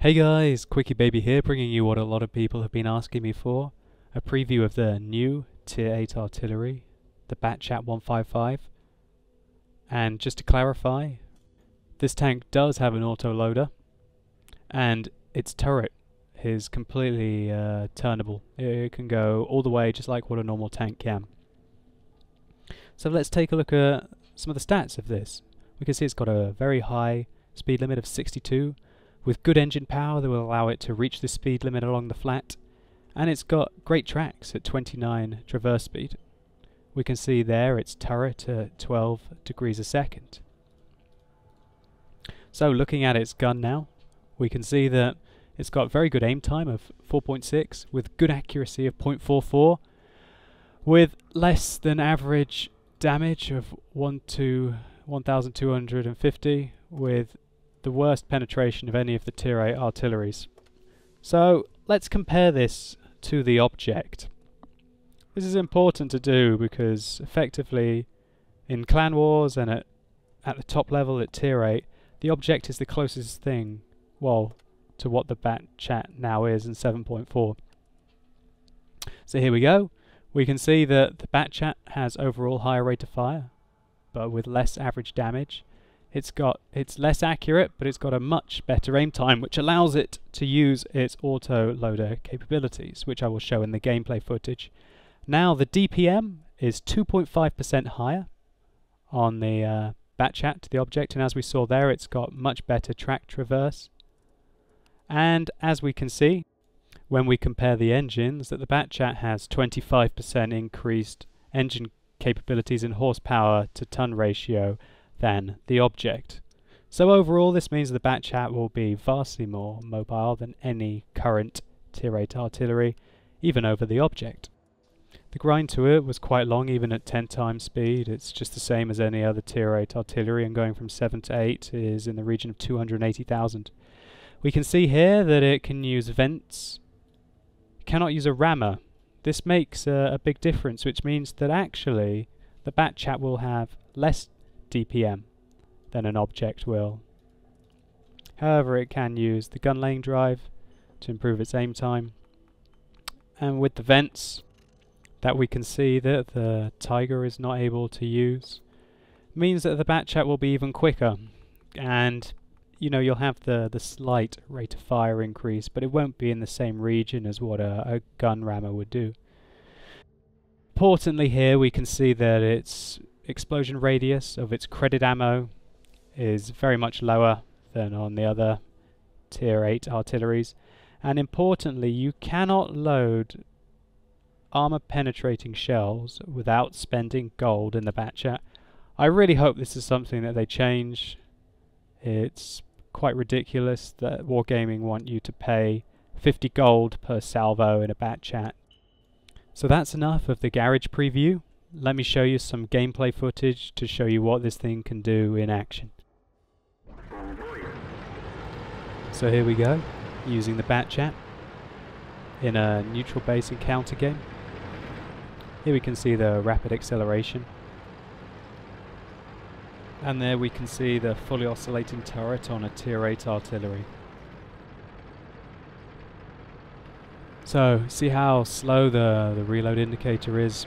Hey guys, QuickyBaby here, bringing you what a lot of people have been asking me for, a preview of the new Tier 8 artillery, the BatChat 155. And just to clarify, this tank does have an auto-loader, and its turret is completely turnable. It can go all the way just like what a normal tank can. So let's take a look at some of the stats of this. We can see it's got a very high speed limit of 62, with good engine power that will allow it to reach the speed limit along the flat, and it's got great tracks at 29 traverse speed. We can see there its turret at 12 degrees a second. So looking at its gun now, we can see that it's got very good aim time of 4.6 with good accuracy of 0.44, with less than average damage of 1 to 1,250, with the worst penetration of any of the Tier 8 artilleries. So let's compare this to the object. This is important to do because effectively in Clan Wars and at the top level at Tier 8, the object is the closest thing, well, to what the BatChat now is in 7.4. So here we go. We can see that the BatChat has overall higher rate of fire, but with less average damage. It's less accurate, but it's got a much better aim time, which allows it to use its auto-loader capabilities, which I will show in the gameplay footage. Now the DPM is 2.5% higher on the BatChat to the object, and as we saw there, it's got much better track traverse. And as we can see, when we compare the engines, that the BatChat has 25% increased engine capabilities and horsepower to ton ratio than the object. So overall this means the BatChat will be vastly more mobile than any current Tier 8 artillery, even over the object. The grind to it was quite long, even at 10 times speed. It's just the same as any other Tier 8 artillery, and going from 7 to 8 is in the region of 280,000. We can see here that it can use vents. It cannot use a rammer. This makes a big difference, which means that actually the BatChat will have less DPM than an object will. However, it can use the gun laying drive to improve its aim time, and with the vents that we can see that the Tiger is not able to use, means that the BatChat will be even quicker, and you know, you'll have the slight rate of fire increase, but it won't be in the same region as what a gun rammer would do. Importantly here we can see that its explosion radius of its credit ammo is very much lower than on the other Tier 8 artilleries, and importantly you cannot load armor penetrating shells without spending gold in the BatChat. I really hope this is something that they change. It's quite ridiculous that Wargaming want you to pay 50 gold per salvo in a BatChat. So that's enough of the garage preview. Let me show you some gameplay footage to show you what this thing can do in action. So here we go, using the BatChat in a neutral base encounter game. Here we can see the rapid acceleration. And there we can see the fully oscillating turret on a Tier 8 artillery. So, see how slow the reload indicator is?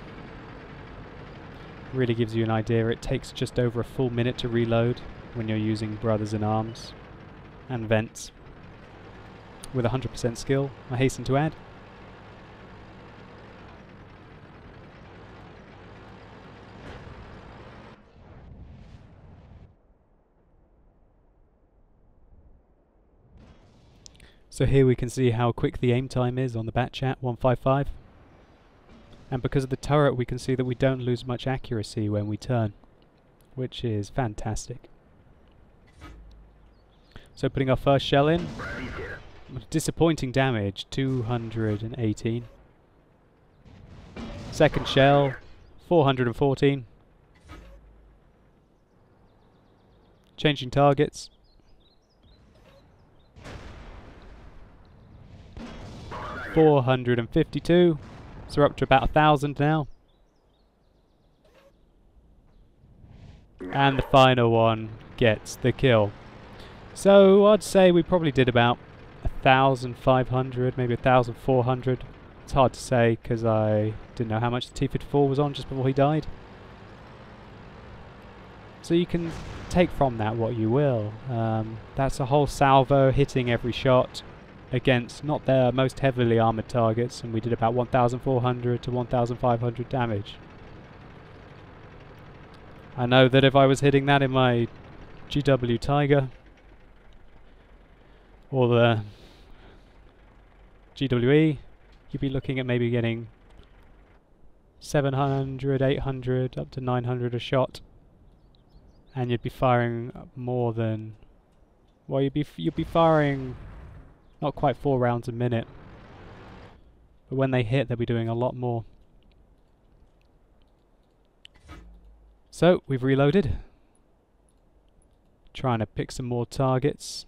Really gives you an idea. It takes just over a full minute to reload when you're using Brothers in Arms and vents with 100% skill, I hasten to add. So here we can see how quick the aim time is on the BatChat 155. And because of the turret we can see that we don't lose much accuracy when we turn, which is fantastic. So putting our first shell in, disappointing damage, 218. Second shell, 414. Changing targets. 452. So we're up to about 1,000 now. And the final one gets the kill. So I'd say we probably did about 1,500, maybe 1,400. It's hard to say because I didn't know how much the T-54 was on just before he died. So you can take from that what you will. That's a whole salvo hitting every shot against not their most heavily armoured targets, and we did about 1,400 to 1,500 damage. I know that if I was hitting that in my GW Tiger or the GWE, you'd be looking at maybe getting 700, 800, up to 900 a shot, and you'd be firing more than, well, you'd be firing not quite 4 rounds a minute, but when they hit, they'll be doing a lot more. So we've reloaded, trying to pick some more targets.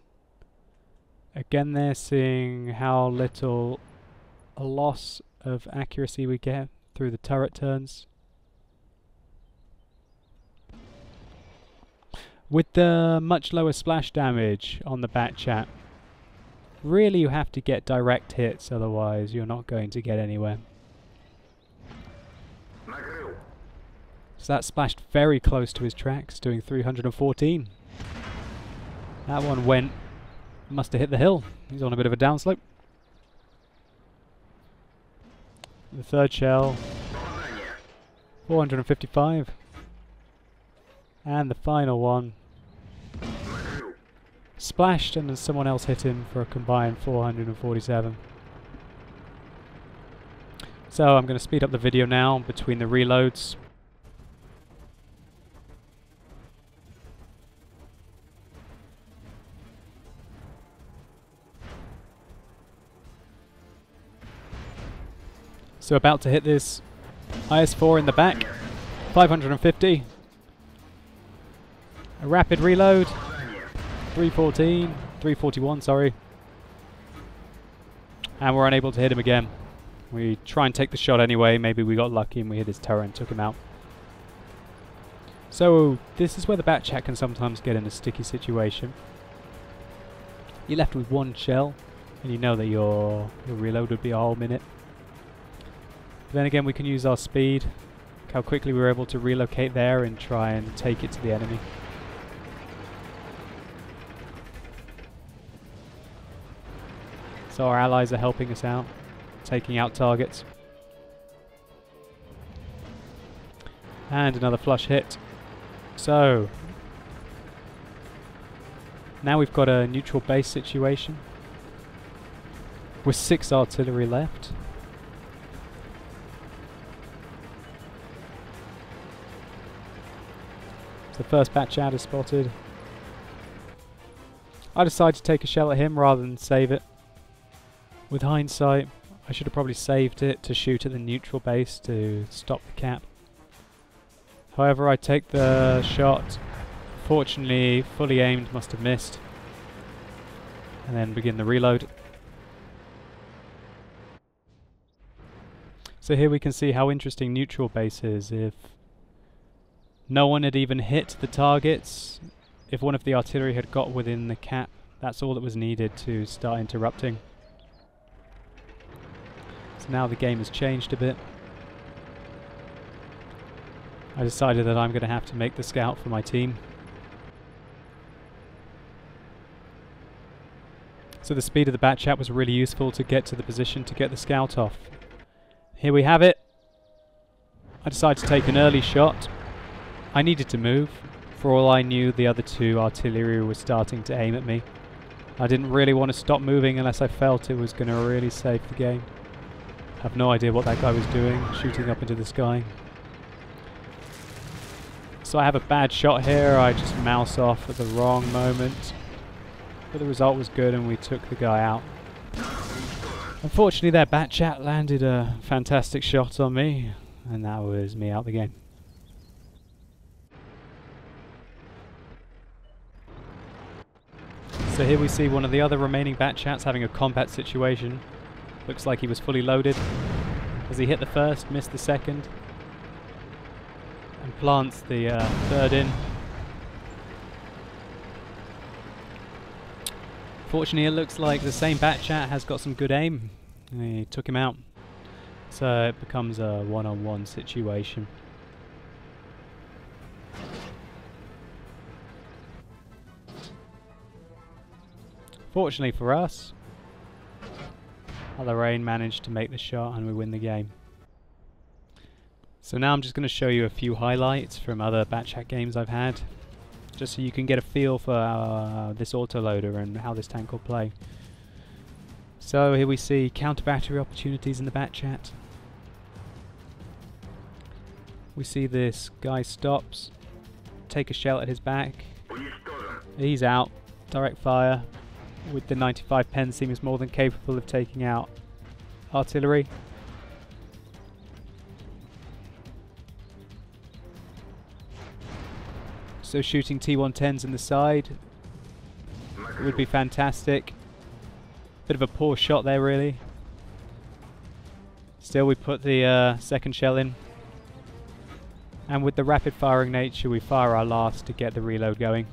Again, they're seeing how little a loss of accuracy we get through the turret turns. With the much lower splash damage on the BatChat, really you have to get direct hits, otherwise you're not going to get anywhere. So that splashed very close to his tracks, doing 314. That one went, must have hit the hill. He's on a bit of a downslope. The third shell, 455. And the final one splashed, and then someone else hit him for a combined 447. So I'm going to speed up the video now between the reloads. So about to hit this IS-4 in the back, 550. A rapid reload, 341, sorry. And we're unable to hit him again. We try and take the shot anyway, maybe we got lucky and we hit his turret and took him out. So this is where the BatChat can sometimes get in a sticky situation. You're left with one shell, and you know that your reload would be a whole minute. But then again, we can use our speed, look how quickly we were able to relocate there and try and take it to the enemy. So our allies are helping us out, taking out targets. And another flush hit. So now we've got a neutral base situation with 6 artillery left. The first BatChat is spotted. I decided to take a shell at him rather than save it. With hindsight, I should have probably saved it to shoot at the neutral base to stop the cap. However, I take the shot. Fortunately, fully aimed, must have missed. And then begin the reload. So here we can see how interesting neutral base is. If no one had even hit the targets, if one of the artillery had got within the cap, that's all that was needed to start interrupting. So now the game has changed a bit. I decided that I'm going to have to make the scout for my team. So the speed of the BatChat was really useful to get to the position to get the scout off. Here we have it. I decided to take an early shot. I needed to move. For all I knew, the other 2 artillery were starting to aim at me. I didn't really want to stop moving unless I felt it was going to really save the game. I have no idea what that guy was doing, shooting up into the sky. So I have a bad shot here. I just mouse off at the wrong moment. But the result was good and we took the guy out. Unfortunately, their BatChat landed a fantastic shot on me, and that was me out the game. So here we see one of the other remaining BatChats having a combat situation. Looks like he was fully loaded. As he hit the first, missed the second, and plants the third in. Fortunately, it looks like the same BatChat has got some good aim. He took him out. So it becomes a one-on-one situation. Fortunately for us, Lorraine managed to make the shot and we win the game. So now I'm just going to show you a few highlights from other BatChat games I've had, just so you can get a feel for this autoloader and how this tank will play. So here we see counter battery opportunities in the BatChat. We see this guy stops, take a shell at his back, he's out, direct fire. With the 95 pen seems more than capable of taking out artillery. So shooting T110s in the side would be fantastic. Bit of a poor shot there really. Still we put the second shell in. And with the rapid firing nature we fire our last to get the reload going.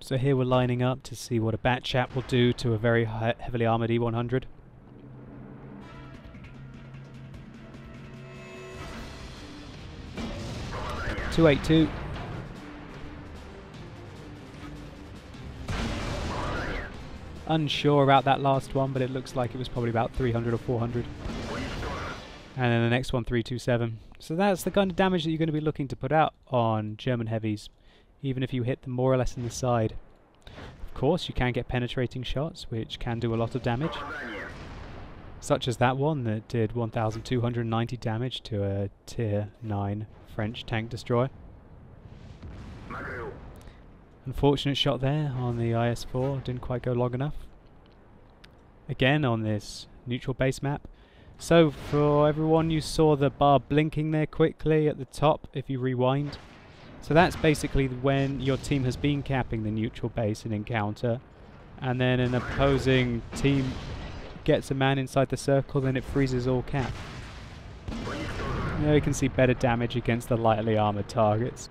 So here we're lining up to see what a BatChat will do to a very heavily armoured E100. .282. Unsure about that last one, but it looks like it was probably about 300 or 400. And then the next one 327. So that's the kind of damage that you're going to be looking to put out on German heavies, even if you hit them more or less in the side. Of course, you can get penetrating shots, which can do a lot of damage. Such as that one that did 1,290 damage to a Tier 9 French tank destroyer. Unfortunate shot there on the IS-4, didn't quite go long enough. Again on this neutral base map. So for everyone, you saw the bar blinking there quickly at the top if you rewind. So that's basically when your team has been capping the neutral base in encounter, and then an opposing team gets a man inside the circle, then it freezes all cap. Now you can see better damage against the lightly armoured targets.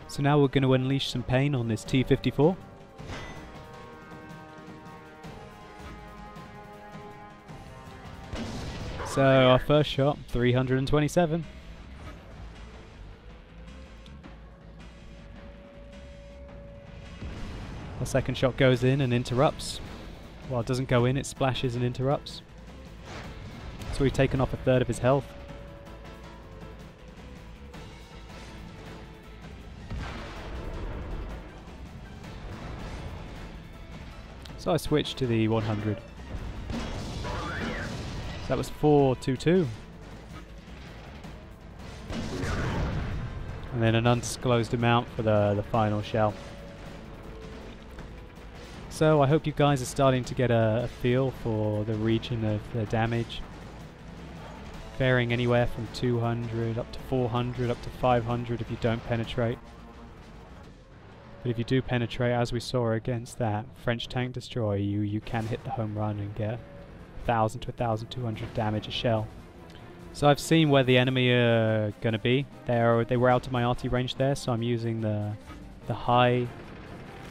So now we're going to unleash some pain on this T-54. So our first shot, 327. Our second shot goes in and interrupts. Well, it doesn't go in, it splashes and interrupts. So we've taken off a third of his health. So I switched to the 100. That was 422. And then an undisclosed amount for the final shell. So I hope you guys are starting to get a feel for the region of the damage. Varying anywhere from 200 up to 400 up to 500 if you don't penetrate. But if you do penetrate, as we saw against that French tank destroyer, you can hit the home run and get 1,000 to 1,200 damage a shell. So I've seen where the enemy are going to be. They were out of my RT range there, so I'm using the high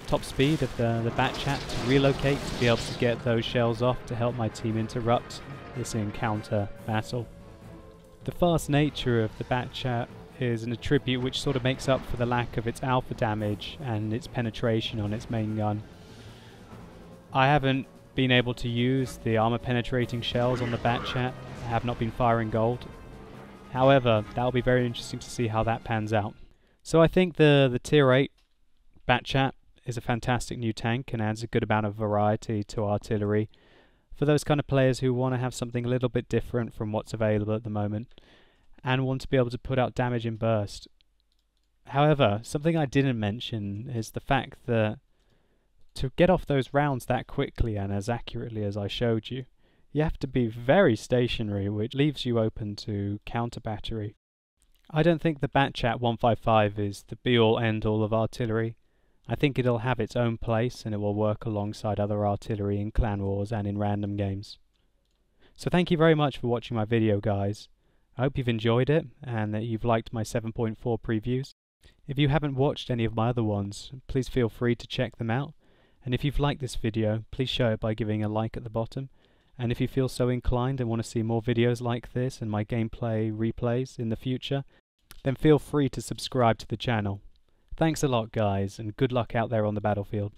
top speed of the BatChat to relocate to be able to get those shells off to help my team interrupt this encounter battle. The fast nature of the BatChat is an attribute which sort of makes up for the lack of its alpha damage and its penetration on its main gun. I haven't been able to use the armor penetrating shells on the BatChat. I have not been firing gold. However, that'll be very interesting to see how that pans out. So I think the Tier 8 BatChat is a fantastic new tank and adds a good amount of variety to artillery for those kind of players who want to have something a little bit different from what's available at the moment and want to be able to put out damage in burst. However, something I didn't mention is the fact that to get off those rounds that quickly and as accurately as I showed you, you have to be very stationary, which leaves you open to counter battery. I don't think the BatChat 155 is the be-all end-all of artillery. I think it'll have its own place and it will work alongside other artillery in clan wars and in random games. So thank you very much for watching my video, guys. I hope you've enjoyed it and that you've liked my 7.4 previews. If you haven't watched any of my other ones, please feel free to check them out. And if you've liked this video, please show it by giving a like at the bottom. And if you feel so inclined and want to see more videos like this and my gameplay replays in the future, then feel free to subscribe to the channel. Thanks a lot, guys, and good luck out there on the battlefield.